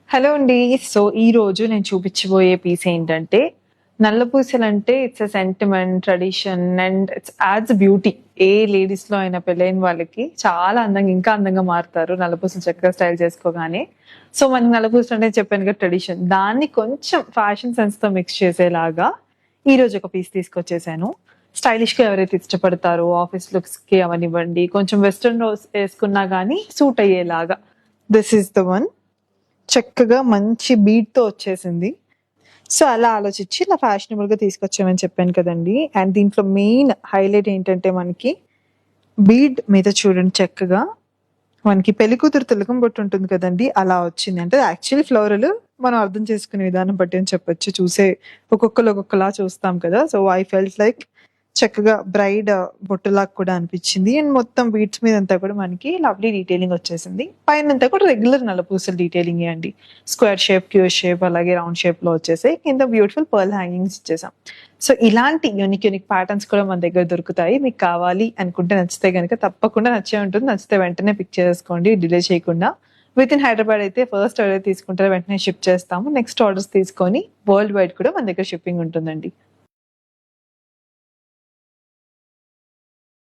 Hello అండి. So, ఈరోజు నేను చూపించబోయే పీస్ ఏంటంటే, నల్ల పూసలంటే it's a sentiment, tradition and it's adds beauty. ఏ లేడీస్‌లో అయినా పెళ్ళైన వాళ్ళకి చాలా అందంగా, ఇంకా అందంగా మారుతారు నల్ల పూసలు చక్కగా స్టైల్ చేసుకోగానే. సో, మనకి నల్ల పూసలు అంటే చెప్పాను కదా ట్రెడిషన్. దాన్ని కొంచెం ఫ్యాషన్ సెన్స్‌తో మిక్స్ చేసేలాగా ఈరోజు ఒక పీస్ తీసుకొచ్చేసాను. స్టైలిష్‌గా ఎవరైతే ఇష్టపడతారో ఆఫీస్ లుక్స్‌కి అవ్వనివ్వండి, కొంచెం వెస్టర్న్ ఏసుకున్నా గానీ సూట్ అయ్యేలాగా. This is the one. చక్కగా మంచి బీట్‌తో వచ్చేసింది. సో, అలా ఆలోచించి ఇలా ఫ్యాషనబుల్‌గా తీసుకొచ్చామని చెప్పాను కదండీ! అండ్ దీంట్లో మెయిన్ హైలైట్ ఏంటంటే మనకి బీడ్ మీద చూడండి చక్కగా మనకి పెళ్లికూతురు తిలకం బొట్టు ఉంటుంది కదండీ! అలా వచ్చింది. అంటే యాక్చువల్లీ ఫ్లోరల్ మనం అర్థం చేసుకునే విధానం బట్టి అని చెప్పొచ్చు. చూసే ఒక్కొక్కళ్ళు ఒక్కొక్కలా చూస్తాం కదా! సో, ఐ ఫెల్ట్ లైక్ చక్కగా బ్రైడ్ బొట్టులాగా కూడా అనిపించింది. అండ్ మొత్తం బీడ్స్ మీదంతా కూడా మనకి లవ్లీ డీటెయిలింగ్ వచ్చేసింది. పైనంతా కూడా రెగ్యులర్ నల్లపూసల డీటెయిలింగే అండి. స్క్వేర్ షేప్, క్యూర్ షేప్ అలాగే రౌండ్ షేప్‌లో వచ్చేసాయి. కింద బ్యూటిఫుల్ పర్ల్ హ్యాంగింగ్స్ ఇచ్చేసాం. సో, ఇలాంటి యూనిక్ ప్యాటర్న్స్ కూడా మన దగ్గర దొరుకుతాయి. మీకు కావాలి అనుకుంటే నచ్చితే గనుక తప్పకుండా నచ్చే ఉంటుంది. నచ్చితే వెంటనే పిక్ చేసేసుకోండి డిలే చేయకుండా. వితిన్ హైదరాబాద్ అయితే ఫస్ట్ ఎవరైతే తీసుకుంటారో వెంటనే షిప్ చేస్తాము. నెక్స్ట్ ఆర్డర్స్ తీసుకొని వరల్డ్ వైడ్ కూడా మన దగ్గర షిప్పింగ్ ఉంటుందండి.